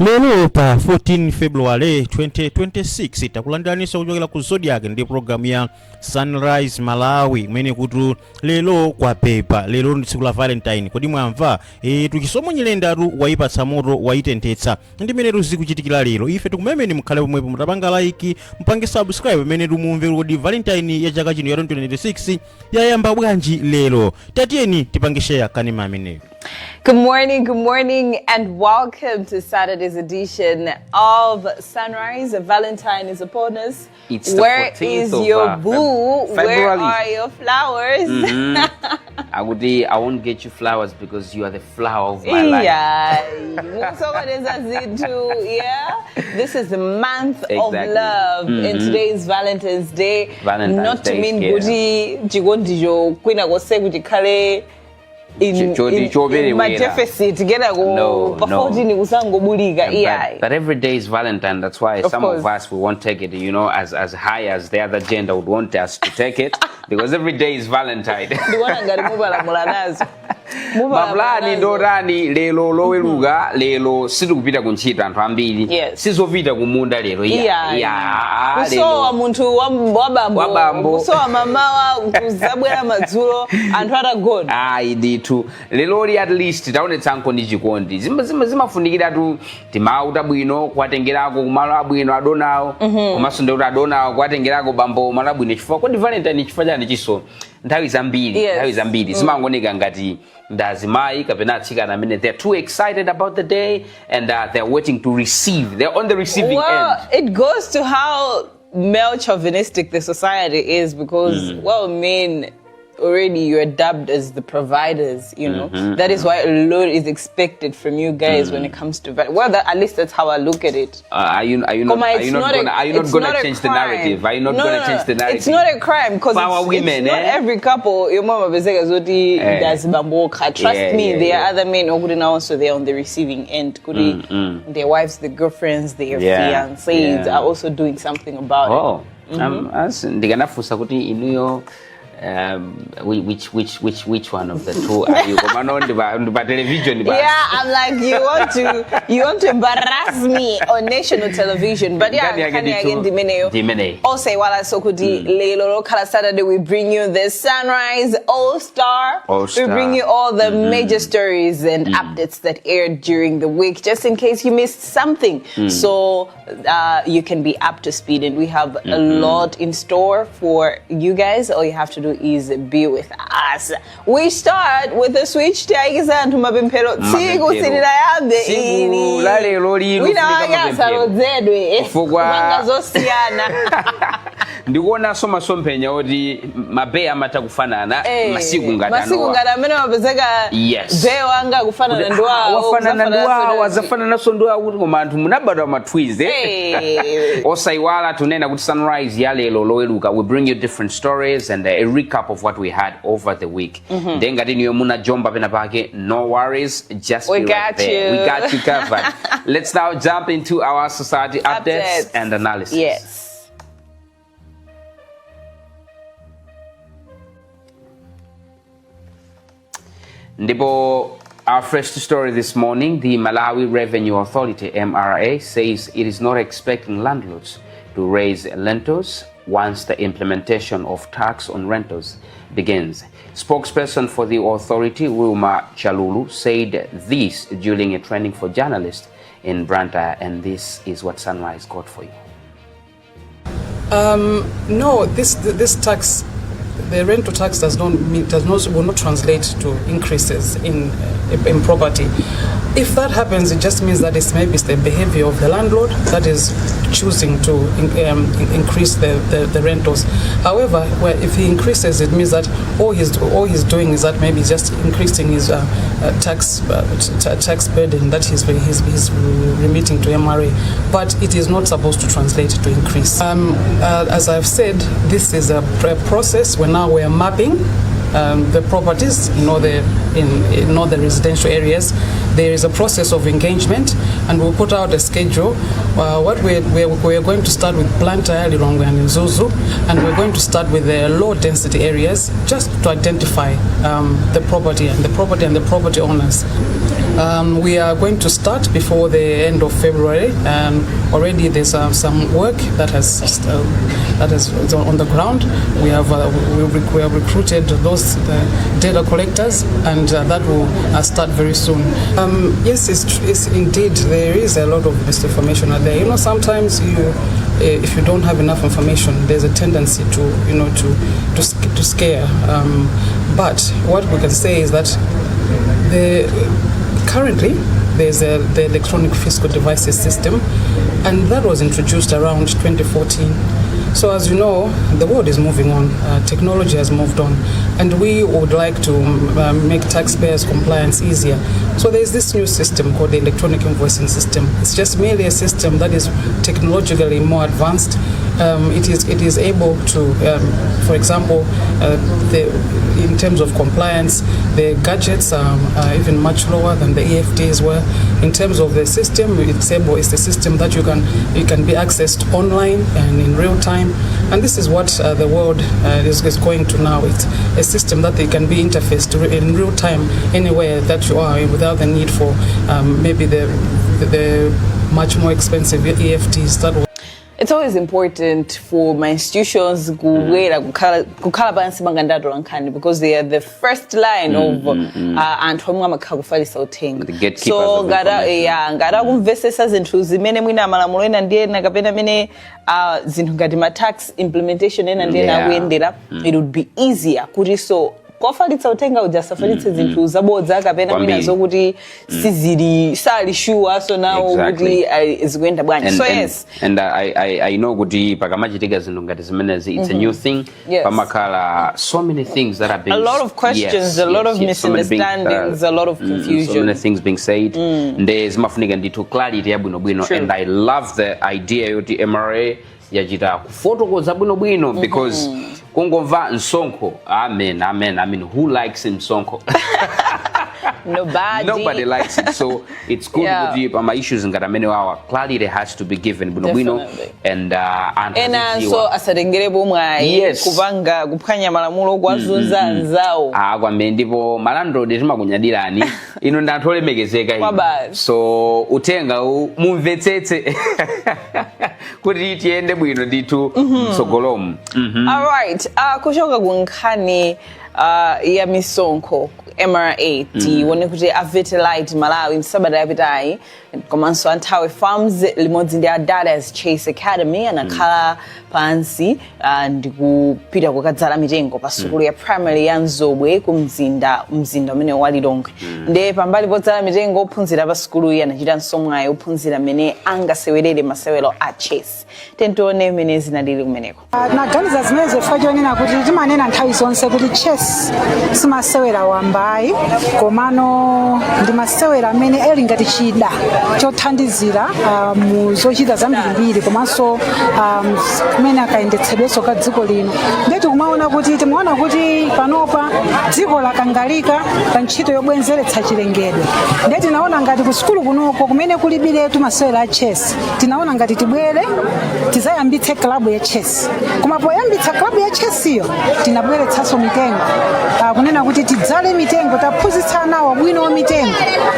Lero pa 14 February 2026 takulandiranisa kuchokera ku Zodiac ndi programu ya Sunrise Malawi imene kuti lero kwa pepa lero ndi tsiku la Valentine kodi mwamva tuchisomo nyilendatu waipatsa moto waitentetsa ndi mene tuzikuchitikira lero ife tikumemeni mukhale pomwepo mutapanga like mpange subscribe mene tumumve kodi Valentine ya chaka chino ya 2026 yayamba bwanji lero tatiyeni tipange share kanema ameneyo. Good morning, and welcome to Saturday's edition of Sunrise. Valentine is upon us. It's the Where 14th is of, your boo? February. Where are your flowers? I won't get you flowers because you are the flower of my life. Yeah. This is the month of love, and today is Valentine's Day. Not to mean goody, jigondijo, kwina gose kuti kale. In my deficit, but every day is Valentine. That's why some of us we won't take it, as high as the other gender would want us to take it, because every day is Valentine. Mablani ndorani lelo loweruka lelo sitikupita kunchita anthu ambiri sizopita kumunda lero kusowa munthu wabambo kusowa mamawa kuzabwera madzulo anthu atagona ndithu leloli at least taonetsanko ndi chikondi zimafunikira tu timauta bwino kuwatengerako kumalo abwino adonawo komanso ndikuti adonawo kuwatengerako bambo malo abwino chifukwa kodi Valentine chifukwa chani chiso nthawi zambiri zimangoneka ngati ndazimayi kapena atsikana amene they're too excited about the day and they're waiting to receive. They're on the receiving end. It goes to how male chauvinistic the society is because already you're dubbed as the providers, That is why a lot is expected from you guys when it comes to at least that's how I look at it. Are you not going to change the narrative? Are you not going to change the narrative? It's not a crime because women, not every couple. Your mama bezega zoti does bamboka. Trust me, there are other men who now also they're on the receiving end. Their wives, their girlfriends, their fiancés are also doing something about it. Which one of the two are you? Television. Yeah, I'm like you want to embarrass me on national television, but also while Lero Saturday we bring you the Sunrise All-Star. We bring you all the major stories and updates that aired during the week, just in case you missed something, so you can be up to speed. And we have a lot in store for you guys. All you have to do is be with us. We start with the switch tags and mabimpelo tsiku sinirayambe ini ndikuona sompenya oti mabeya amata kufanana masiku ngata amene mapezeka beya wanga kufanana ndiwawo azafanana so ndiwawo kuti koma anthu munabadwa matwiz osaiwala tunena kuti Sunrise ya lero loweruka we bring you different stories and a recap of what we had over the week. Then ngati niyo muna jomba pena pake, no worries, just be right there. We got you covered. Let's now jump into our society updates and analysis. Yes. Ndipo our first story this morning, the Malawi Revenue Authority, MRA, says it is not expecting landlords to raise rentals once the implementation of tax on rentals begins. Spokesperson for the authority, Wilma Chalulu, said this during a training for journalists in Branta, and this is what Sunrise got for you. No, this tax, the rental tax will not translate to increases in property. If that happens, it just means that it's maybe the behavior of the landlord that is choosing to increase the rentals. However, if he increases, it means that all he's doing is that maybe just increasing his tax burden that he's remitting to MRA. But it is not supposed to translate to increase. As I've said, this is a process where now we are mapping the properties in all the residential areas. There is a process of engagement, and we'll put out a schedule. What we're going to start with Blantyre, Lilongwe, and Zuzu, and we're going to start with the low density areas just to identify the property and the property owners. We are going to start before the end of February. Already there's some work that is on the ground. We have recruited those data collectors, and that will start very soon. Yes, it's indeed there is a lot of misinformation out there. Sometimes if you don't have enough information, there's a tendency to scare. But what we can say is that currently there's the electronic fiscal devices system, and that was introduced around 2014. So as you know, the world is moving on, technology has moved on, and we would like to make taxpayers' compliance easier. So there's this new system called the electronic invoicing system. It's just merely a system that is technologically more advanced. It is able to, for example, in terms of compliance, the gadgets are even much lower than the EFTs were. In terms of the system, it's a system that you can be accessed online and in real time. And this is what the world is going to now. It's a system that they can be interfaced in real time anywhere that you are, without the need for maybe the much more expensive EFTs that. It's always important for my institutions because they are the first line of so ngada kumvesesa zinthu zimene mwina malamulo ena ndiyena kapena mene zinthu ngati ma tax implementation ena ndiyena kuyendera, it would be easier kuti so kwafalitsa utenga ujasafalitse zinthu zabodza kapena mina zokuti sizili sali sure so now kuti izikuenda bwanji. So yes, and I know kuti pakamachitika zinthu ngati zimenezi, it's a new thing. Pamakhala so many things that are being, a lot of questions, a lot of misunderstandings, a lot of confusion, so many things being said. Zimafunika ndithu clarity yabwinobwino, and I love the idea yoti MRA yachita kufotokoza bwinobwino because kungomva nsonko, amen. I mean, who likes Nsonko? Nobody likes it. So it's good with my issues and many hour clarity has to be given. And so asadengere bomwe kubanga kuphwanya malamulo kwazunza nzawo kwamendipo malando ndizima kunyadirani ino ndatholemekezeka ino. So utenga mumvetsetse kuti tiende bwino nditu sogolomu. All right, kushoka kunkhani ya misonko MRA tione kuti avitalize Malawi msabata yapitayi komanso anthawi farms limodzi ndi Dada's Chase Academy anakhala pansi ndikupita kukadzala mitengo pa sukulu ya primary ya Nzobwe ku mzinda umene wa Lilongwe. Nde pambali podzala mitengo ophunzira pa sukulu iyi anachita nsomwayi ophunzira amene angasewerere masewero a chess. Tentione mene zinalili kumeneko. Naganiza zimene zifachonena kuti timanena nthawi zonse kuti chess simasewera wambayi komano ndi masewera amene eli ngati chida chothandizira mu zochita zambirimbiri komanso kumene akayendetsedwenso ka dziko lino. Ndeti kumaona kuti timaona kuti panopa dziko lakangalika pa ntchito yobwenzeretsa chilengedwe. Ndeti naona ngati ku sukulu kunoko kumene kulibiretu masewera a chess tinaona ngati tibwere tizayambitse klabu ya chess. Koma poyambitsa klabu ya chess iyo tinabweretsanso mitengo kunena kuti tidzale mitengo taphunzitsana wabwino wa mitengo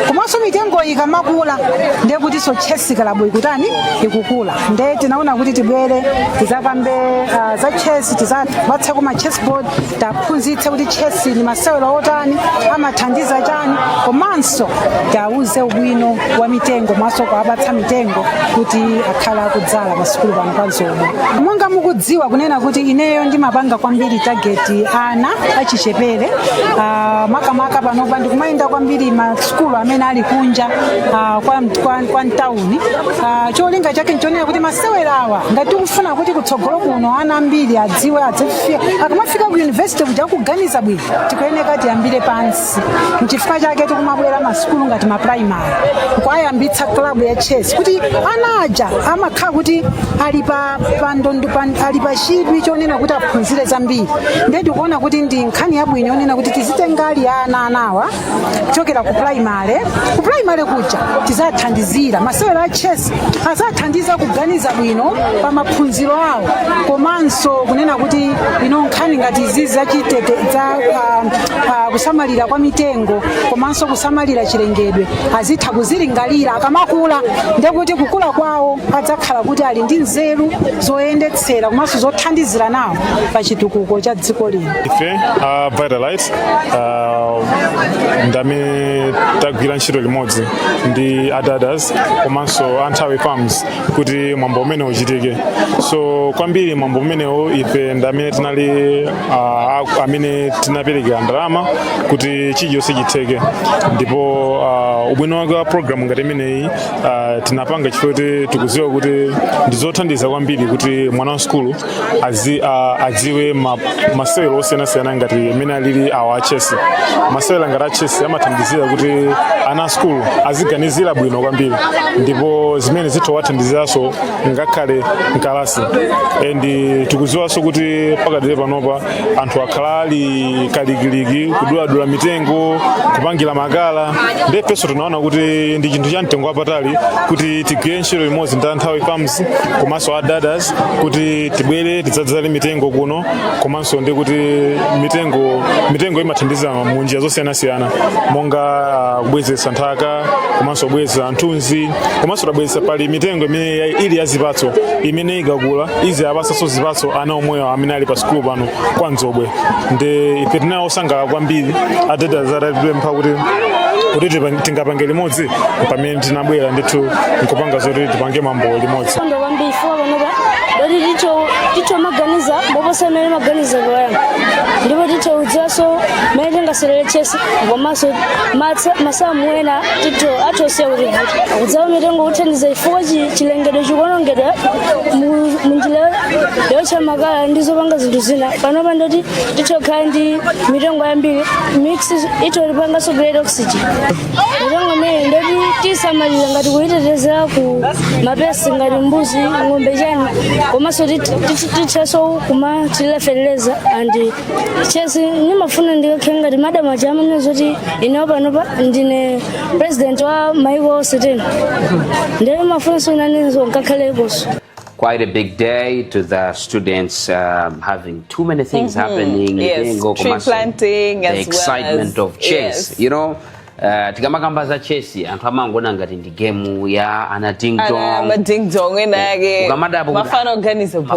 komanso mitengo ikamakula ndiye kuti so chess klabu ikutani ikukula. Ndiye tinaona kuti tibwere tizakambe za chess tizabatsa kuma chessboard taphunzitse kuti chess ni masewera otani amathandiza chani komanso tauze ubwino wa mitengo maso kwa abatsa mitengo kuti akhala kudzala masukulu pano pa Nzobwe. Monga mukudziwa kunena kuti ineyo ndimapanga kwambiri target ana achichepere makamaka panopa ndikumayenda kwambiri masukulu amene ali kunja kwa ntawuni. Cholinga chake nchonena kuti masewera awa ngati tikufuna kuti kutsogolo kuno ana ambiri adziwe adzifika akamafika ku university kuja kuganiza bwino tikuyeneka tiyambire pansi. Nchifukwa chake tikumabwera masukulu ngati ma primary kwayambitsa club ya chess kuti ana aja amakhala kuti ali pa ndondo ali pa chidwi chonena kuti aphunzire zambiri. Ndiye tikuona kuti ndi nkhani yabwino yonena kuti tizitengali ana anawa kuchokera ku primary ku primary kuja tizathandizira masewero a chess azathandiza kuganiza bwino pa maphunziro awo komanso kunena kuti nkhani ngati izi zachitete za kusamalira kwa mitengo komanso kusamalira chilengedwe azitha kuzilingalira akamakula ndekuti kukula kwawo adzakhala kuti ali ndi nzeru zoyendetsera komanso zothandizira nawo pa chitukuko cha dziko lino. Ife Vitalite ndamene tagwira ntchito limodzi ndi adadas komanso anthawi farms kuti mwambo umene uchitike. So kwambiri mwambo umenewo ife ndamene tinali amene tinapereka ndalama kuti chilichonse chitheke, ndipo ubwino wake wa program ngati imeneyi tinapanga chifukwa kuti tikudziwa kuti ndizothandiza kwambiri kuti mwana wa skulu adziwe masewero osiyanasiyana ngati imene alili awa chess. Masewero ngati a chess amathandizira kuti ana skulu aziganizira bwino kwambiri, ndipo zimene zitowathandiziranso ngakhale mkalasi. And tikudziwanso kuti pakadere panopa anthu akhala ali kalikiliki kuduladula mitengo kupangira makala, ndefenso tunaona kuti ndi chinthu cha mtengo wapatali kuti tigwire ntchito limodzi ndi anthawi farms komanso adadas kuti tibwere tidzadzale mitengo kuno, komanso ndi kuti mitengo imathandiza munjira zosiyanasiyana monga kubwezeretsa nthaka komanso kubwezeretsa nthunzi komanso tabwezeretsa pali mitengo imene ili ya zipatso imene ikakula izi apasanso zipatso ana omwewa amene ali pa skulu pano kwa Nzobwe. Ndi ife tinawosangala kwambiri adadas atatipempha kuti tingapange limodzi pamene tinabwera ndithu nkupanga zoti tipange mambo limodzi. Tito maganiza boposa mene maganiza bwaya ndipo tito udzaso mene tingaserere chess komanso masamwena tito atose kuti udzawo mitengo kuthandiza ifo chilengedwe chikonongedwa munjira yocha makala ndizopanga zinthu zina panopa ndoti tito khala ndi mitengo yambiri mix ito lipanganso great oxygen. Mitengo imene ndoti tisamalira ngati kuyitetezera ku mapesi ngati mbuzi ng'ombe chani komanso tichaso kuma tilefereleza and chess nimafuna ndikakhala ngati madam achamene zoti ine panopa ndine president wa maiko onse tena ndiye mafunso nanenso nkakhalekuso. Quite a big day to the students, having too many things happening. Yes, tree planting as well as... The excitement of chess, yes. You know. Tikamagamba za chess anthu amangona ngati ndi game ya ana ding dong. Ana ding dong enake. Mafano organizable.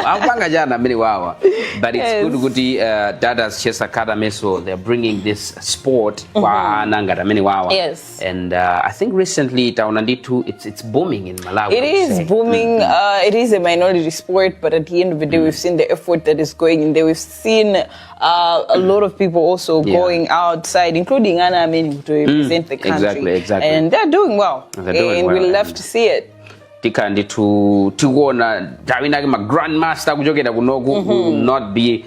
Apanga jana many wawa. But it's good kuti Dada's Chess Academy, so they're bringing this sport kwa ana ngata many wawa. Yes. And I think recently Taunanditu it's booming in Malawi. It is booming. It is a minority sport, but at the end of the day we've seen the effort that is going in there. We've seen a lot of people also going outside, including Anna to represent the country. Exactly. And they're doing well. And we love to see it. Tikandi tuona Tawinagi ma grandmaster kujogera kunoku will not be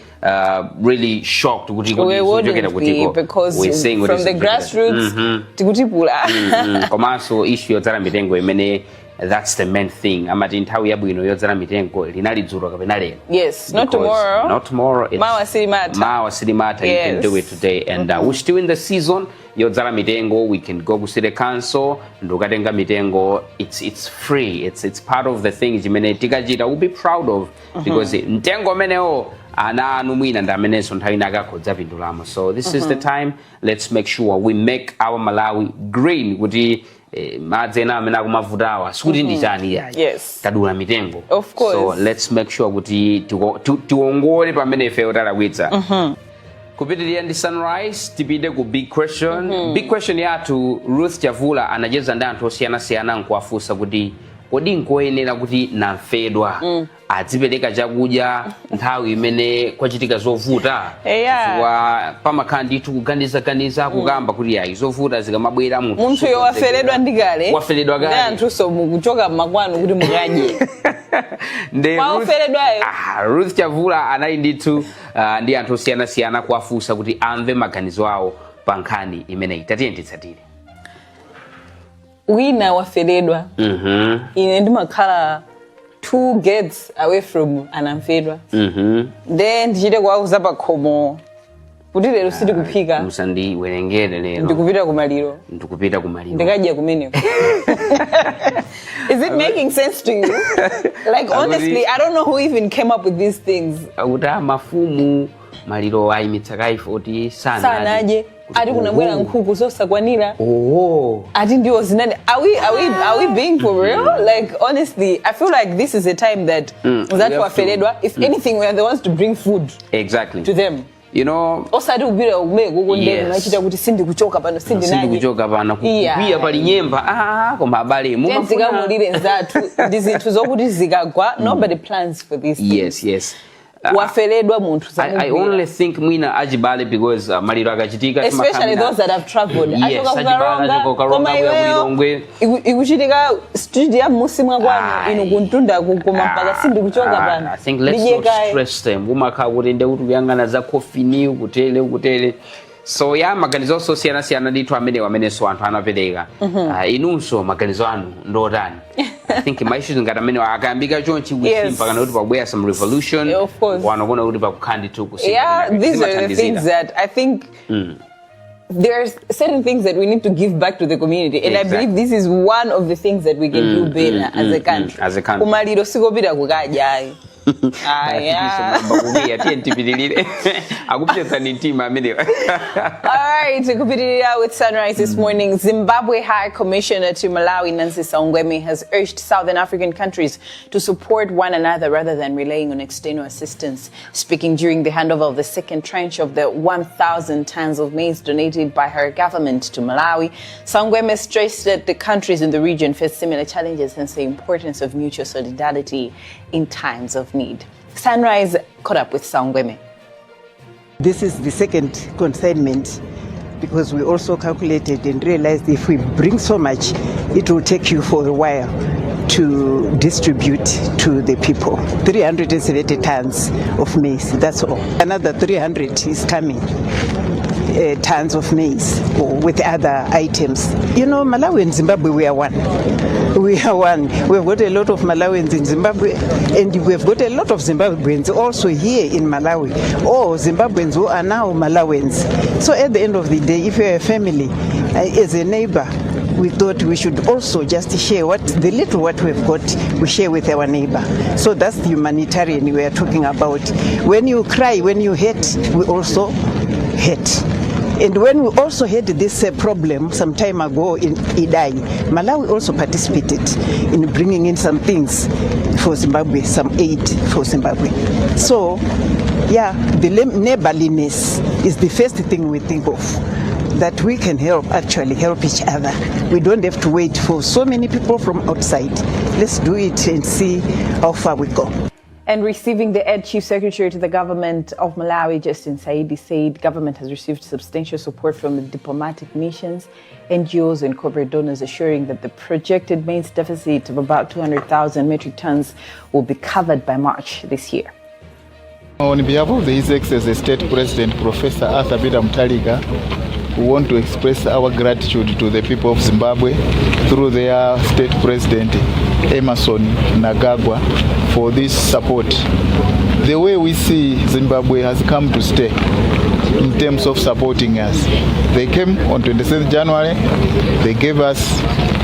really shocked. We wouldn't be, because from the grassroots tikutipula. Komanso issue yotsala mitengo imene, that's the main thing. Amati nthawi yabwino yotsala mitengo linali dzulo kapena lero. Yes, not tomorrow. Not tomorrow. Mawa silimata. You can do it today. And we're still in the season. Yotsala mitengo, we can go to city council ndokatenga mitengo. It's free. It's part of the things imene tikachita we'll be proud of, because mtengo meneo ana anumwina ndameneso nthawi nakakodza pindulamo. So this is the time. Let's make sure we make our Malawi green kuti madzena amene akumavutawa sikuti ndi chani yayi. Yes. Tadula mitengo. Of course. So let's make sure kuti tiongole pamene ife otalakwitsa. Kupitirira ndi Sunrise tipite ku big question. Big question yathu Ruth Chavula anacheza ndi anthu osiyanasiyana nkuwafunsa kuti kodi nkoyenera kuti namfedwa adzipereka chakudya nthawi imene kwachitika zovuta. Chifukwa pamakhala ndithu kuganiza kukamba kuti yayi zovuta zikamabwera munthu yo waferedwa ndikale. Waferedwa kale. Ndi anthu so mukuchoka makwanu kuti mukadye. Ruth Chavula anali ndithu ndi anthu osiyanasiyana kuwafunsa kuti amve maganizo awo pa nkhani imeneyi. Tatiye titsatire. Wina waferedwa. Ine ndimakhala 2 gates away from anamfedwa. Then ndichite kuwauza pa khomo Kuti lero sidi kuphika. Musandi werengere lero. Ndikupita kumaliro. Ndikupita kumaliro. Ndikaje kumene. Is it making sense to you? Like honestly, I don't know who even came up with these things. Uta mafumu maliro ayimitsakai 40 sanaje. Ati kunabwera nkhuku zosakwanira. Oh. Ati ndiwo zinani. Are we being for real? Like honestly, I feel like this is a time that wafeledwa. If anything, we are the ones to bring food. Exactly. To them. You know, osati kubira umeko kondena nachita kuti sindi kuchoka pano sindi naje. Sindi kuchoka pano kukuya pali nyemba koma abale mu mafuna mulire nzatu ndizinthu zokuti zikagwa nobody plans for this. Yes. Wafeledwa munthu zamubira. I only think mwina ajibale because maliro akachitika especially those that have traveled. Yes, ajibale kokaronga mulongwe. Ikuchitika studio musimu kwanu ino kuntunda kukoma mpaka sindi kuchoka pano. I think let's not stress them. Umaka kuti nde kuti kuyangana za coffee ni ukutele. So maganizo siyana ndithu amene so anthu anapereka. Inunso maganizo anu ndotani. I think my issues ngata amene akambika chonchi kusimpa kana kuti pabweya some revolution. Of course. Wanobona kuti pakukhandi tu kusimpa. Yeah, these are the things that I think there's certain things that we need to give back to the community, and exactly. I believe this is one of the things that we can do better as a country. As a country. Kumaliro sikopita kukaja. All right, kupitirira with Sunrise this morning. Zimbabwe High Commissioner to Malawi, Nancy Saungweme, has urged Southern African countries to support one another rather than relying on external assistance. Speaking during the handover of the second tranche of the 1,000 tons of maize donated by her government to Malawi, Saungweme stressed that the countries in the region face similar challenges, hence the importance of mutual solidarity in times of need. Sunrise caught up with Saungweme. This is the second consignment because we also calculated and realized if we bring so much, it will take you for a while to distribute to the people. 370 tons of maize, that's all. Another 300 is coming. Tons of maize with other items. You know, Malawi and Zimbabwe, we are one. We are one. We've got a lot of Malawians in Zimbabwe, and we've got a lot of Zimbabweans also here in Malawi, or Zimbabweans who are now Malawians. So at the end of the day, if you're a family, as a neighbor, we thought we should also just share the little what we've got, we share with our neighbor. So that's the humanitarian we are talking about. When you cry, when you hate, we also hate. And when we also had this problem some time ago in Idai, Malawi also participated in bringing in some things for Zimbabwe, some aid for Zimbabwe. So, the neighborliness is the first thing we think of, that we can actually help each other. We don't have to wait for so many people from outside. Let's do it and see how far we go. And receiving the aid, Chief Secretary to the government of Malawi, Justin Saidi, said government has received substantial support from the diplomatic missions, NGOs and corporate donors, assuring that the projected maize deficit of about 200,000 metric tons will be covered by March this year. On behalf of His Excellency State President Professor Arthur Peter Mutharika, we want to express our gratitude to the people of Zimbabwe through their State President Emerson Mnangagwa for this support. The way we see Zimbabwe has come to stay in terms of supporting us. They came on 27th January, they gave us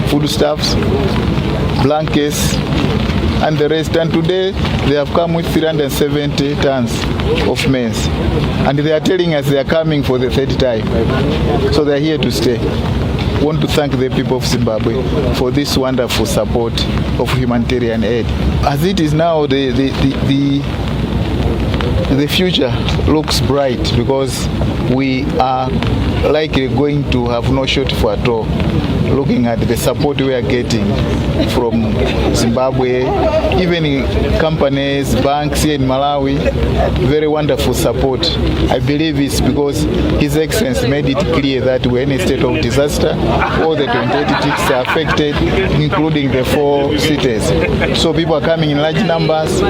foodstuffs, blankets, and the rest. And today they have come with 370 tons of maize. And they are telling us they are coming for the third time. So they are here to stay. I want to thank the people of Zimbabwe for this wonderful support of humanitarian aid. As it is now, the future looks bright because we are likely going to have no shortfall at all. Looking at the support we are getting from Zimbabwe, even companies, banks here in Malawi, very wonderful support. I believe it's because His Excellency made it clear that we're in a state of disaster. All the 28 districts are affected, including the 4 cities. So people are coming in large numbers.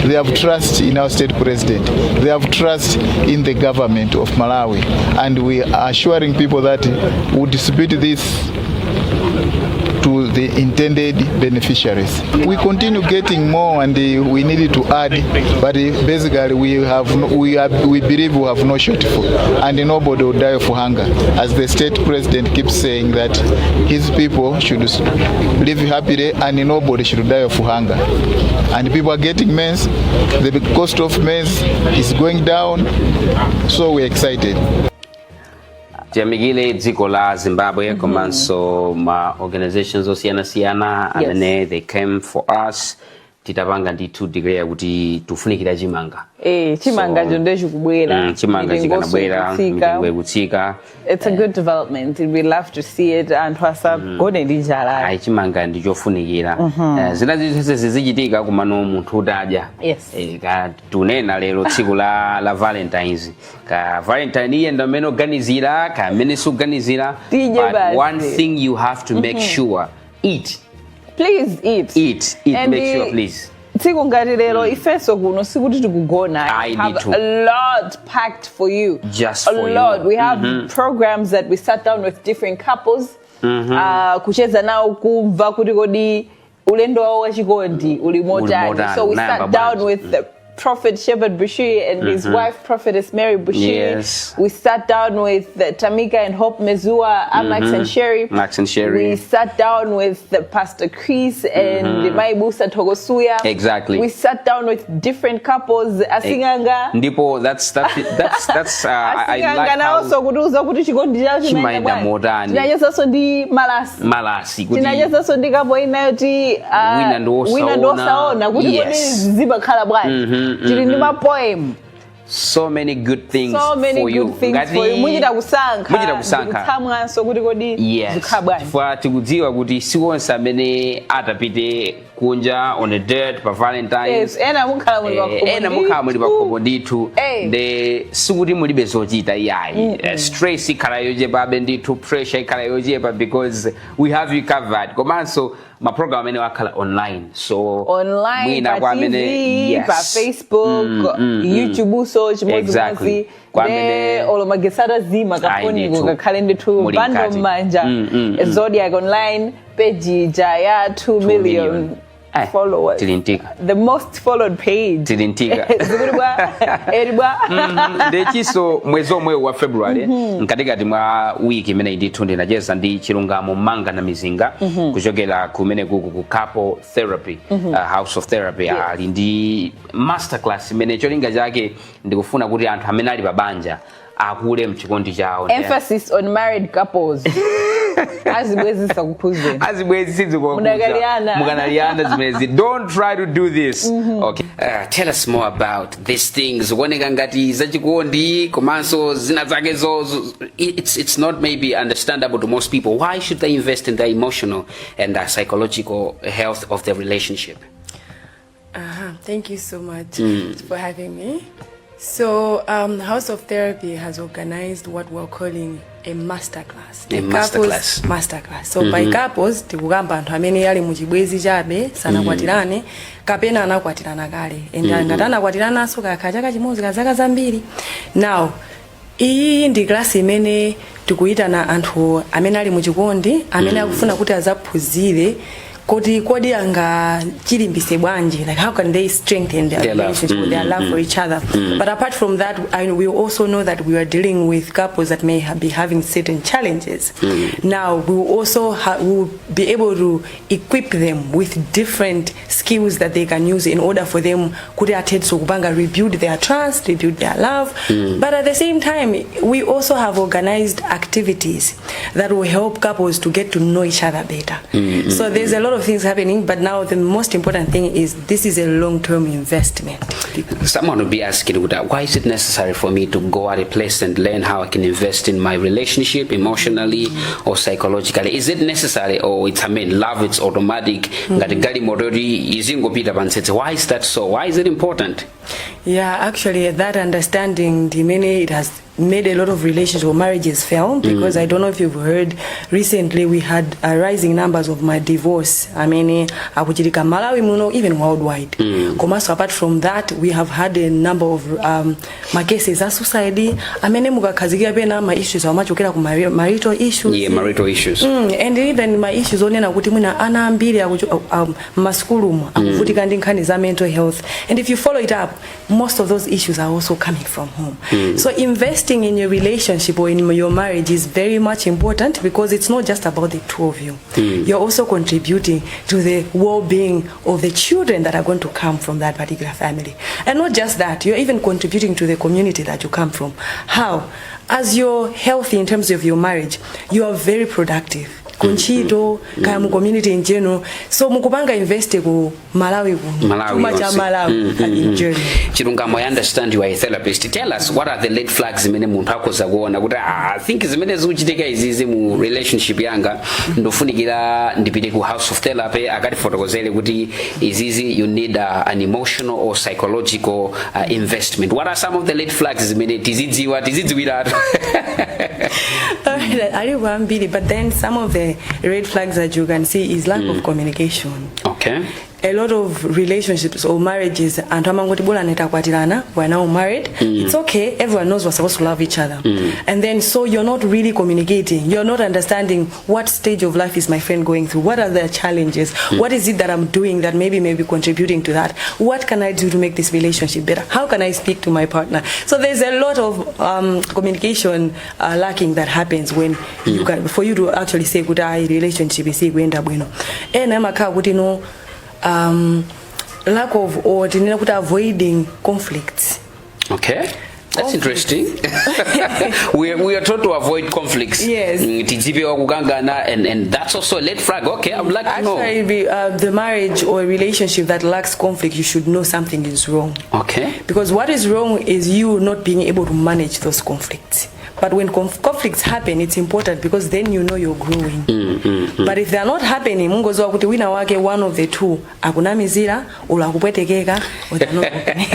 They have trust in our state president. They have trust in the government of Malawi. And we are assuring people that we distribute this to the intended beneficiaries. We continue getting more, and we needed to add, but basically we believe we have no shortfall, and nobody will die of hunger. As the state president keeps saying that his people should live happily and nobody should die of hunger. And people are getting maize. The cost of maize is going down, so we're excited. Jamigile dziko la Zimbabwe komanso ma organizations osiyana amene they came for us titapanga ndithu declare kuti tufunikira chimanga. Chimanga njo chikubwera. Chimanga chikanabwera mitengo kutsika. It's a good development. We love to see it and wasa gone ndijala. Chimanga ndichofunikira. Zinazi zizichitika kumano munthu utadya. Yes. Ka tunena lero tsiku la Valentine's. Ka Valentine iye ndo amene organizira, ka amene suganizira. But one thing you have to make sure, eat. Please eat. Eat. Make sure, please. Tsiku ngati lero ifeso kuno sikuti tikugona. I have a lot packed for you. Just for you. A lot. We have programs that we sat down with different couples. Kucheza nao kumva kuti kodi ulendo wao wa chikondi ulimotani. So we sat down with the Prophet Shepherd Bushiri and his wife Prophetess Mary Bushiri. Yes. We sat down with Tamika and Hope Mezua, Max and Sherry. Max and Sherry. We sat down with Pastor Chris and Maibusa Togosuya. Exactly. We sat down with different couples. Asinganga. Ndipo that's I like how also kuduza kuti chikondi chawo chimaenda modani. Tinacheza ndi malasi. Kuti tinacheza ndi kapo inayoti wina ndosaona kuti kodi zibakhala bwanji. Tiri ndi ma poem. So many good things so many for you. Good things for you. Muchita kusankha. Thamwanso kuti kodi zikhala bwanji. Chifukwa tikudziwa kuti siwonse amene atapite kunja on a date pa Valentine's. Yes, ena mukhala muli pakhomo ndithu. De sikuti mulibe zochita iyayi. Stress ikhala yochepa ndithu, pressure ikhala yochepa because we have you covered. Komanso ma program amene wakhala online. So online pa TV, pa Facebook, YouTube so chimodzimodzi. Kwamene olomagesata zima kafoniko kakhale ndithu bando manja. Zodiac online page ya 2 million followers. The most followed page. Ndechiso mwezi omwe wa February nkatikati mwa wiki imene ndithu ndinacheza ndi chilungamo manga na mizinga kuchokera kumene ku couple therapy, house of therapy. Ali ndi masterclass imene cholinga chake ndikufuna kuti anthu amene ali pabanja akule mchikondi chawo. Emphasis on married couples. Azibwezisa kukhuzeni. Azibwezisa mukanaliana zimezi. Don't try to do this. Okay. Tell us more about these things. Kuoneka ngati zachikondi komanso zina zake it's not maybe understandable to most people. Why should they invest in the emotional and the psychological health of their relationship? Thank you so much for having me. So, House of Therapy has organized what we're calling a masterclass. Masterclass. So, by couples, tikugamba anthu amene yali muchibwezi chabe sanakwatirane kapena anakwatirana kale. Ngati anakwatirana so kakachaka chimodzi kazaka zambiri. Now, iyi ndi class imene tikuyitana anthu amene ali muchikondi, amene akufuna kuti azaphunzire kodi anga chilimbise bwanji, like how can they strengthen their relationship with their love for each other. But apart from that, we also know that we are dealing with couples that may be having certain challenges. Now we will also will be able to equip them with different skills that they can use in order for them to rebuild their trust, rebuild their love. But at the same time, we also have organized activities that will help couples to get to know each other better. So there's a lot of things happening, but now the most important thing is this is a long-term investment. Someone will be asking, why is it necessary for me to go at a place and learn how I can invest in my relationship emotionally or psychologically? Is it necessary, or it's love, it's automatic? Why is that so? Why is it important? Yeah, actually that understanding, it has made a lot of relationships or marriages fail, because I don't know if you've heard, recently we had rising numbers of my divorce. Malawi, even worldwide. Komaso, apart from that, we have had a number of my cases as society. Amene mukakazikia pena my issues how much ukera ku marital issues. Yeah, marital issues. And even my issues onena kuti mwina ana ambiri maskulumu akuvutika ndi nkhani za mental health. And if you follow it up, most of those issues are also coming from home. So investing in your relationship or in your marriage is very much important, because it's not just about the two of you. You're also contributing to the well-being of the children that are going to come from that particular family. And not just that, you're even contributing to the community that you come from. How? As you're healthy in terms of your marriage, you are very productive. Conchito, kaya mu community in general. So mukupanga investe ku Malawi in general. Chilungamo, I understand you are a therapist. Tell us, what are the red flags mene muntu akoza kuona kuti I think zimene zikuchitika izizi mu relationship yanga ndofunikira ndipite ku house of therapy akati fotokozele kuti izizi you need an emotional or psychological investment. What are some of the red flags zimene tizidziwira? But then some of the red flags that you can see is lack of communication. Okay. A lot of relationships or marriages, and we're now married. It's okay, everyone knows we're supposed to love each other. And then so you're not really communicating. You're not understanding what stage of life is my friend going through. What are their challenges? What is it that I'm doing that maybe contributing to that? What can I do to make this relationship better? How can I speak to my partner? So there's a lot of communication lacking that happens when you can, for you to actually say good relationship is bueno. And lack of or avoiding conflicts. Okay. That's interesting. we are taught to avoid conflicts. Yes. And that's also a red flag. Okay, I would like to know. Actually, the marriage or a relationship that lacks conflict, you should know something is wrong. Okay. Because what is wrong is you not being able to manage those conflicts. But when conflicts happen, it's important because then you know you're growing. But if they're not happening, mungozo kuti wina wake one of the two akunamizira ula kupwetekeka or they're not happening.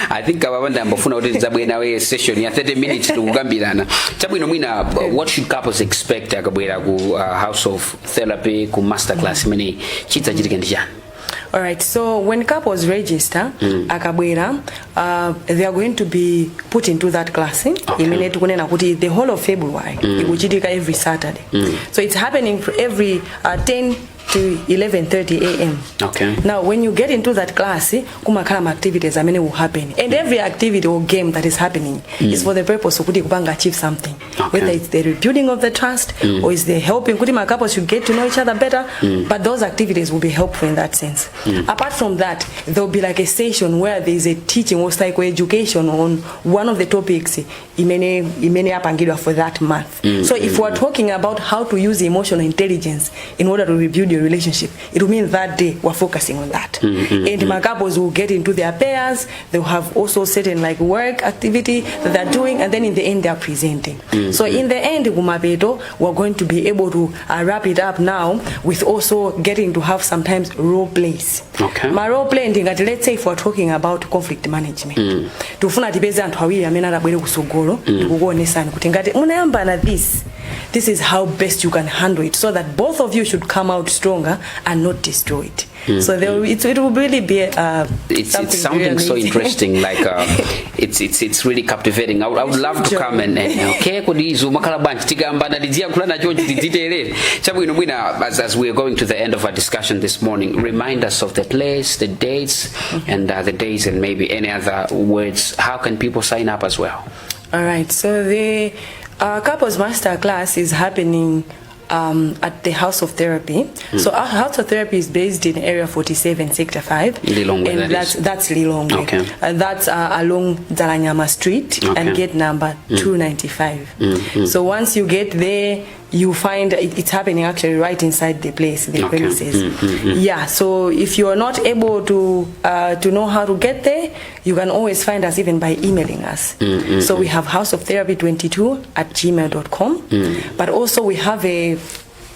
I think ababanda mbafuna kuti zabwena we session ya 30 minutes to kugambirana. Chabwino mwina, what should couples expect akabwera ku house of therapy ku masterclass mene chitsa chitikendija? All right, so when couples register, akabwera, they are going to be put into that class. The whole of February, every Saturday. So it's happening for every 10 to 11:30 a.m. Okay. Now, when you get into that class, kumakala activities will happen, and every activity or game that is happening is for the purpose of achieve something. Okay. Whether it's the rebuilding of the trust or it's the helping. Couples should get to know each other better, but those activities will be helpful in that sense. Apart from that, there will be like a session where there is a teaching or psychoeducation on one of the topics for that month. So if we're talking about how to use emotional intelligence in order to rebuild your relationship, it will mean that day we're focusing on that. And my couples will get into their pairs. They'll have also certain like work activity that they're doing, and then in the end they're presenting. So in the end, we're going to be able to wrap it up now with also getting to have sometimes role plays. Okay. My role playing, let's say if we're talking about conflict management, this is how best you can handle it, so that both of you should come out stronger and not destroyed. So it will really be it's something so interesting, like it's really captivating. I would love to come and okay, as we are going to the end of our discussion this morning, remind us of the place, the dates, and the days, and maybe any other words. How can people sign up as well? All right, so the couples master class is happening at the House of Therapy. So our House of Therapy is based in Area 47, Sector 5. Lilongwe, and that's Lilongwe. Okay. That's along Zalanyama Street and gate number 295. So once you get there, you find it's happening actually right inside the place, the premises. Yeah, so if you are not able to know how to get there, you can always find us even by emailing us. So we have houseoftherapy22@gmail.com, but also we have a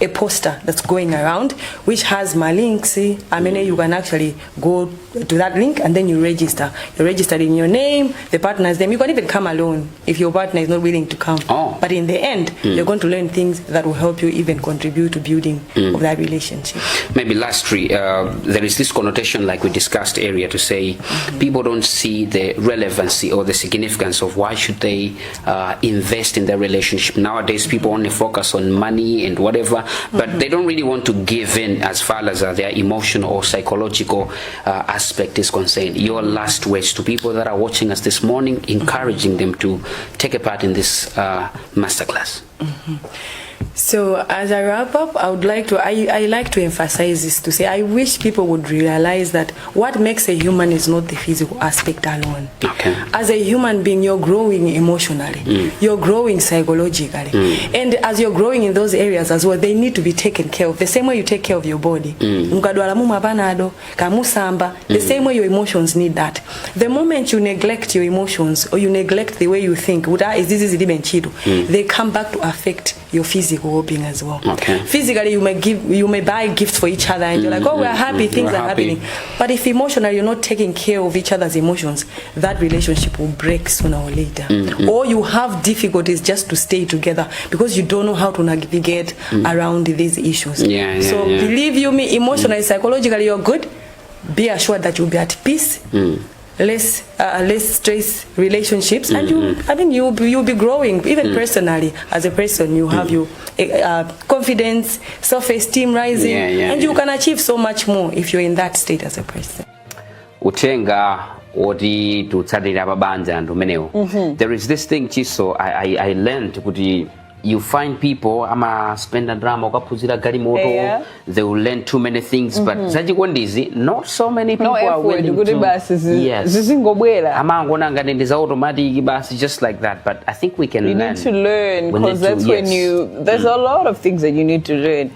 a poster that's going around which has my links. I mean, you can actually go to that link and then you register. You're registered in your name, the partner's name. You can even come alone if your partner is not willing to come. But in the end, you're going to learn things that will help you even contribute to building of that relationship. Maybe lastly, there is this connotation like we discussed earlier to say people don't see the relevancy or the significance of why should they invest in their relationship. Nowadays, people only focus on money and whatever, but they don't really want to give in as far as their emotional or psychological aspect is concerned. Your last words to people that are watching us this morning, encouraging them to take a part in this masterclass. So as I wrap up, I like to emphasize this, to say I wish people would realize that what makes a human is not the physical aspect alone. As a human being, you're growing emotionally, you're growing psychologically, and as you're growing in those areas as well, they need to be taken care of the same way you take care of your body. The same way your emotions need that. The moment you neglect your emotions or you neglect the way you think, they come back to affect your physical well-being as well. Physically, you may buy gifts for each other, and you're like, oh, we're happy, things are happening. But if emotionally you're not taking care of each other's emotions, that relationship will break sooner or later. Or you have difficulties just to stay together because you don't know how to navigate around these issues. So believe you me, emotionally, psychologically, you're good. Be assured that you'll be at peace. Less stress relationships, and you'll be growing even personally as a person. You have your confidence, self-esteem rising, and you can achieve so much more if you're in that state as a person. Utenga oti tutsadira babanja ndo meneo. There is this thing chiso I learned kuti you find people spend a drama ukapuzira gari moto, they will learn too many things, but zajikondizi not so many people are willing to. Automatic basi just like that, but I think we can learn. You need to learn, because that's when there's a lot of things that you need to learn.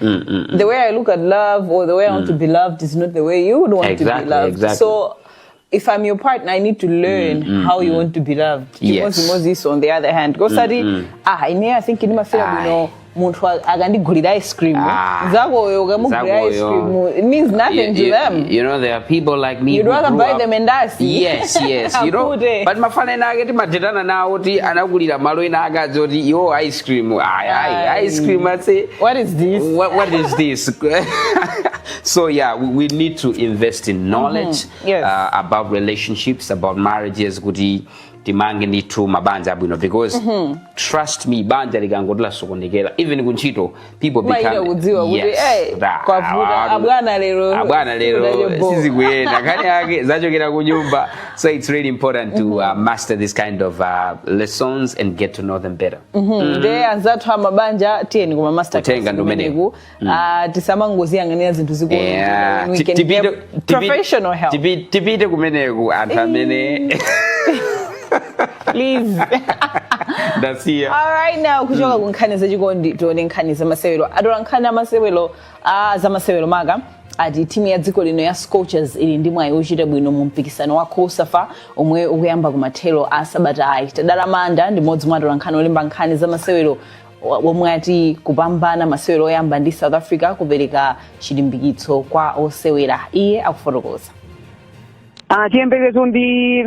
The way I look at love or the way I want to be loved is not the way you would want to be loved. So if I'm your partner, I need to learn how you want to be loved. Moses, on the other hand, go study. I think in my film, ice cream. It means nothing to them. You know, there are people like me. You'd rather buy them and dust. Yes. You know, but my father and I get my jetana now, and I will eat a Maluina Gazodi, your ice cream. Ice cream, I say. What is this? What is this? So, yeah, we need to invest in knowledge about relationships, about marriages, goody. Timangeni tu mabanja bwino, because trust me, banja ligangodla sokondekela even kunchito people become abwana lero sisi kwenda kani yake zachokera kunyumba. So it's really important to master this kind of lessons and get to know them better. Anzathu mabanja tieni kuma master class kumeneko tisamangozi angania zintu zikulu we can get professional help. Tipite kumeneko antamene please. That's here. All right, now kuchoka kunkhani zachikondi tione nkhani zamasewelo. Adora nkhani amasewelo zamasewelo maga ati timu ya dziko lino ya Scorchers ili ndi mwayi ochita bwino mu mpikisano wa Kosafa omwe ukuyamba kumathelo a Sabata ayi. Tadala Manda ndi modzi mwa adora nkhani olemba nkhani zamasewelo omwe ati kupambana masewelo oyamba ndi South Africa kupereka chilimbikitso kwa osewera. Iye akufotokoza. Chiyembekezo ndi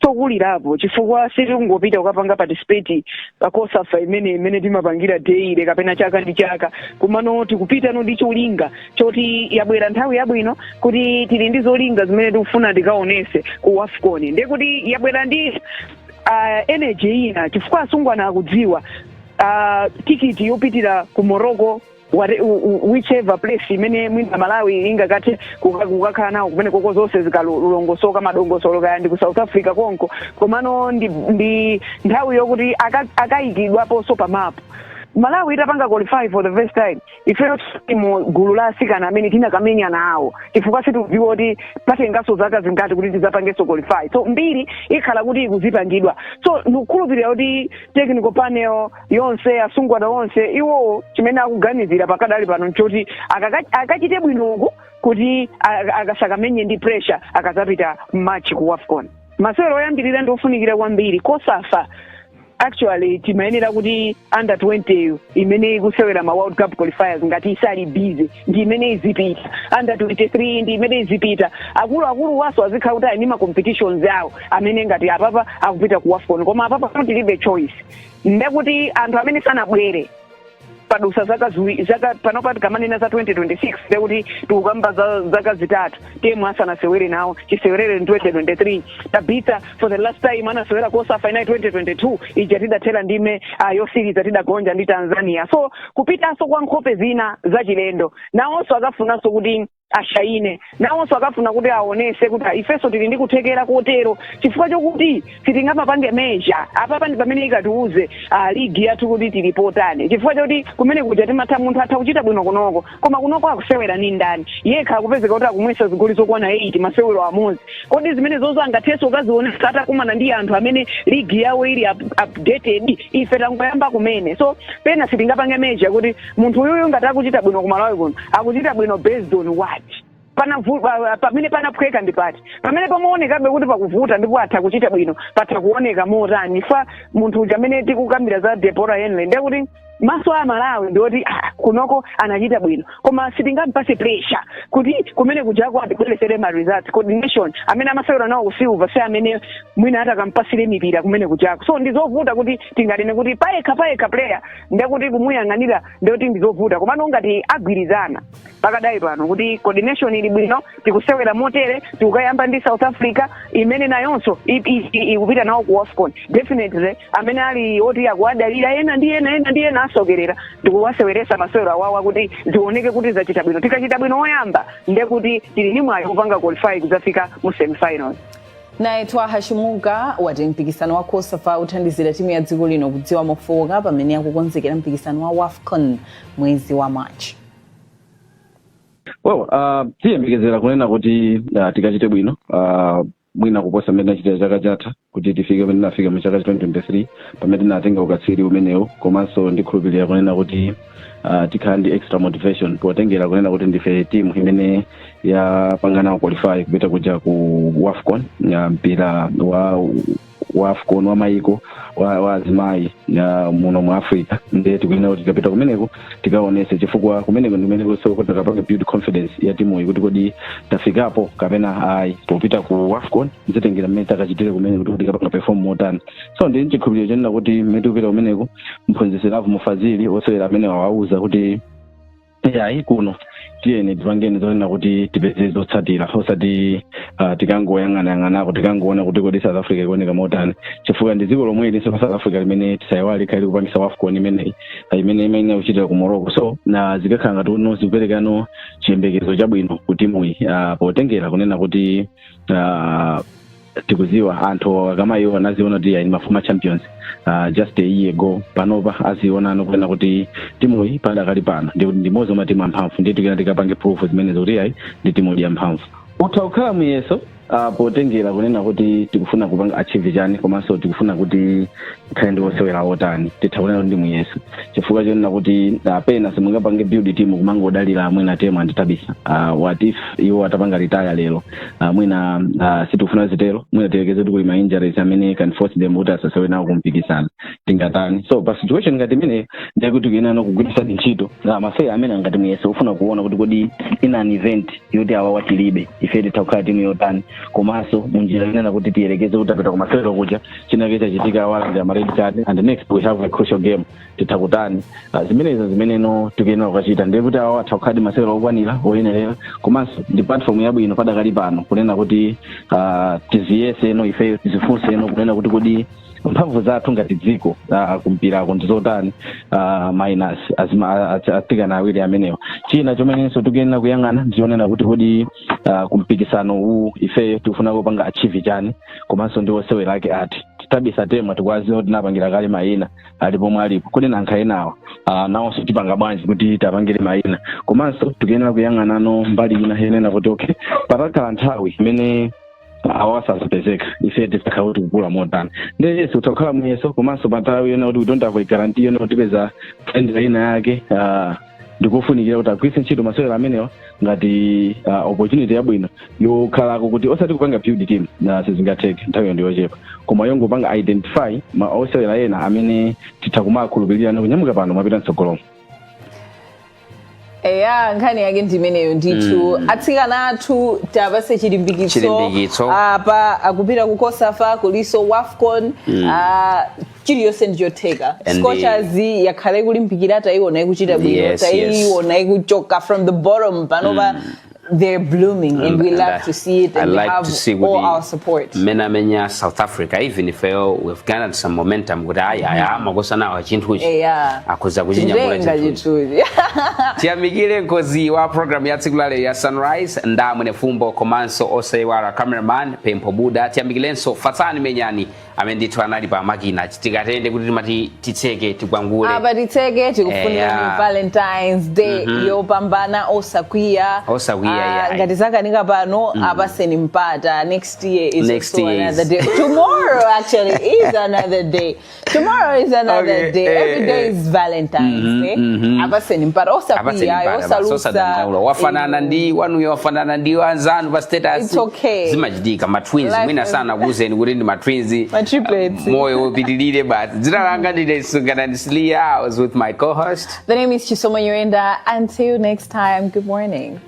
tokulirapo chifukwa sitingopita ukapanga participate pakosafa imene timapangira daily kapena chaka ndi chaka, kumano tikupita no ndi cholinga choti yabwera nthawi yabwino kuti tili ndi zolinga zimene tikufuna tikaonese ku AFCON, ndi kuti yabwera ndi energy ina chifukwa asungwana akudziwa tikiti yopitira ku Morocco whichever place imene mwina Malawi ingakathe kukakhala nawo kumene koko zonse zikalongosoka madongosolo kaya ndi ku South Africa konko, komano ndi nthawi yokuti akayikidwapo so pa map. Malawi itapanga qualify for the first time. Ifeyo timu gulu la asikana amene tinakamenya nawo chifukwa situdziwa kuti patengaso zaka zingati kuti tizapangeso qualify. So mbiri ikhala kuti ikuzipangidwa. So nukhulupirira kuti technical panel yonse asungwana onse iwo chimene akuganizira pakadali pano nchoti akachite bwinoku kuti akasakamenye ndi pressure akazapita match ku AFCON. Masewero oyambirira ndi ofunikira kwambiri. Kosafa actually timayenera kuti under 20 imene ikusewera ma World Cup qualifiers ngati isali busy ndi imene izipita, under 23 ndi imene izipita, akulu waso azikhala kuti ali ma competitions awo amene ngati apapa akupita ku AFCON, koma apapa tilibe choice ndekuti anthu amene sanabwere padusa zaka panopa tikamanena za 2026 ndekuti tikukamba zaka zitatu temu asanasewere nawo chisewerere in 2023 tabita for the last time anasewera kosa final 2022 ija tidathera ndime yosiriza tidagonja ndi Tanzania. So kupitanso kwa nkhope zina za chilendo nawonso akafunanso kuti ashaine, nawonso akafuna kuti aonese kuti ifeso tili ndi kuthekera kotero chifukwa chokuti sitingapange measure apapa ndi pamene ikatiuze ligi yathu kuti tilipotane, chifukwa choti kumene kuja timatha munthu atha kuchita bwino kunoko koma kunoko akusewera ni ndani yekha akupezeka kuti akumwesa zigoli zokwana 8 masewero amodzi. Kodi zimene zozo angathenso ukazionesa atakumana ndi anthu amene ligi yawo ili updated ife tangoyamba kumene. So pena sitingapange measure kuti munthu uyuyu ngati akuchita bwino ku Malawi kuno akuchita bwino based on what pamene panaphweka ndi pati pamene pamaonekabe kuti pakuvuta ndipo atha kuchita bwino patha kuoneka motani fa munthu uja amene tikukambira za Deborah Henley ndekuti maso a Malawi ndioti kunoko anachita bwino koma sitingampase pressure kuti kumene kujako atibweresere ma results. Coordination amene amasewera nawo kusilva se amene mwina atakampasire mipira kumene kujako, so ndizovuta kuti tingatene kuti payekha player ndekuti kumuyang'anira ndikuti ndizovuta komano ngati agwirizana pakadai pano kuti coordination ili bwino tikusewera motere tikukayamba ndi South Africa imene nayonso ikupita nawo ku AFCON definitely amene ali oti akuadalira ena ndi ena asogerera ndikuwaseweresa masewero awawa kuti zioneke kuti zachita bwino. Tikachita bwino oyamba ndekuti tili ni mwayi kupanga qualify kuzafika mu semi-final. Naye Hashimuka wati mpikisano wa COSAFA uthandizira timu ya dziko lino kudziwa mofowoka pamene akukonzekera mpikisano wa AFCON mwezi wa March. Tiyembekezera kunena kuti tikachite bwino mwina kuposa mmene tinachita chaka chatha kuti tifike pamene tinafika mu chaka 2023 pamene tinatenga ukatswiri umenewo, komanso ndikhulupirira kunena kuti tikhala ndi extra motivation potengera kunena kuti ndife timu imene yapangana qualify kupita kuja ku AFCON mpira wa AFCON wa maiko wa azimayi muno mu Africa. Ndiye tikuyenera kuti tikapita kumeneko tikaonese chifukwa kumeneko ndimene kuti tikapanga build confidence ya timu iyi kuti kodi tafikapo kapena ayi popita ku AFCON zitengera mmene takachitire kumeneko kuti tikapanga perform motani. So ndi chikhulupiriro chanena kuti mmene tikupita kumeneko mphunzitsi Lavu Mufazili osewera amene wawauza kuti ayi kuno tiyeni tipangeni zonena kuti tipeze zotsatira osati tikangoyang'anayang'anako tikangoona kuti kodi South Africa ikuoneka motani chifukwa ndi dziko lomwe linso South Africa limene tisayiwale khali kupangisa AFCON imene kuchitira ku Morocco. So na zikakhala ngati uno zikuperekano chiyembekezo chabwino ku timu iyi potengera kunena kuti tikuziwa anthu akamayiwo anaziona kuti ali mafuma champions just a year ago panopa aziona kunena kuti timu iyi padakali pano ndi mozo ma timu amphamvu ndiye tikena tikapange proof zimene zoti ayi ndi timu ya mphamvu. Utakhala muyeso potengera kunena kuti tikufuna kupanga achieve chani komanso tikufuna kuti tikhale ndi osewera otani tithakunena ndi muyeso chifukwa chonena kuti pena simungapange build team kumangodalira mwina temu anditabisa what if iwo atapanga retire lero mwina sitikufuna zitero mwina tiwekeze kuti kuli ma injuries amene can force them kuti asasewe nawo kumpikisana tingatani. So pa situation ngati imene ndiye kuti kuyenera kugwiritsa ntchito masewera amene ngati muyeso ufuna kuona kuti kodi in an event yoti awa watilibe ife titakhala timu yotani komanso munjira inena kuti tiyerekeze kuti apita kumasewero kuja chinakeza chitika wala ndi red card and next we have a crucial game titakutani zimeneno tikuyenera kukachita ndiye kuti awa atakhala masewero okwanira oyenerera komanso ndi platform yabwino padakali pano kunena kuti tiziyese eno ife tizifunse eno kunena kuti kodi mphamvu zathu ngati dziko kumpirako ndizotani minus atikana awiri amenewa. China chomenenso tikuyenera kuyang'ana ndionena kuti kodi kumpikisano uwu ife tikufuna kupanga achieve chani komanso ndi osewera ake ati titabisa tema tikwaziwa kuti napangira kale mayina alipomwe alipo kodi nankha enawa nawonso tipanga bwanji kuti tapangire mayina komanso tikuyenera kuyang'ana mbali ina yenena kuti okay patakhala nthawi imene awasazipezeka ife titakhala kuti kukula motani ndiye yesu utakhala muyeso komanso panthawi yena kuti we don't have a guarantee yena kuti tipeza friend ina yake ndikufunikira kuti agwiritse ntchito masewera amenewa ngati opportunity yabwino yokhalako kuti osati kupanga build team na sizingatheke nthawi ndiyochepa koma yongopanga identify osewera ena amene titha kumakhulupirira kunyamuka pano mapita mtsogolomo. Eya nkhani yake ndimeneyo ndithu atsikana athu tapase chilimbikitso apa akupita ku Kosafa kuliso Wafcon chiliyonse ndichoteka Scorchers yakhale kulimbikira taiona ikuchita bwino taiona ikuchoka from the bottom panova they're blooming and we love to see it and have all our support. Menya South Africa even if we've gathered some momentum kuti aya makosa nawo chinthu akuza kuchinyamula chinthu tiyamikire nkozi wa program ya tsikulale ya Sunrise ndamwe fumbo komanso osewara cameraman Pempo Buda tiyamikilenso Fatani Menyani amendithu anali pa makina tikatende kuti timati titseke tikwangule titseke tikufunira Valentine's Day yopambana osakwiya ngati zakanika pano apaseni mpata next year is also another day. Tomorrow actually is another day. Tomorrow is another day. Every day is Valentine's Day. Apaseni mpata osakwiya osalusa wafanana ndi wanu wafanana ndi wanzanu pa status. It's okay. Zimajidika ma twins mwina sana kuzeni kuti ndi ma twins triplets. Moyo upitilile but dzina langa ndine Sungana Ndisilia. I was with my co-host. The name is Chisoma Yurenda. Until next time, good morning.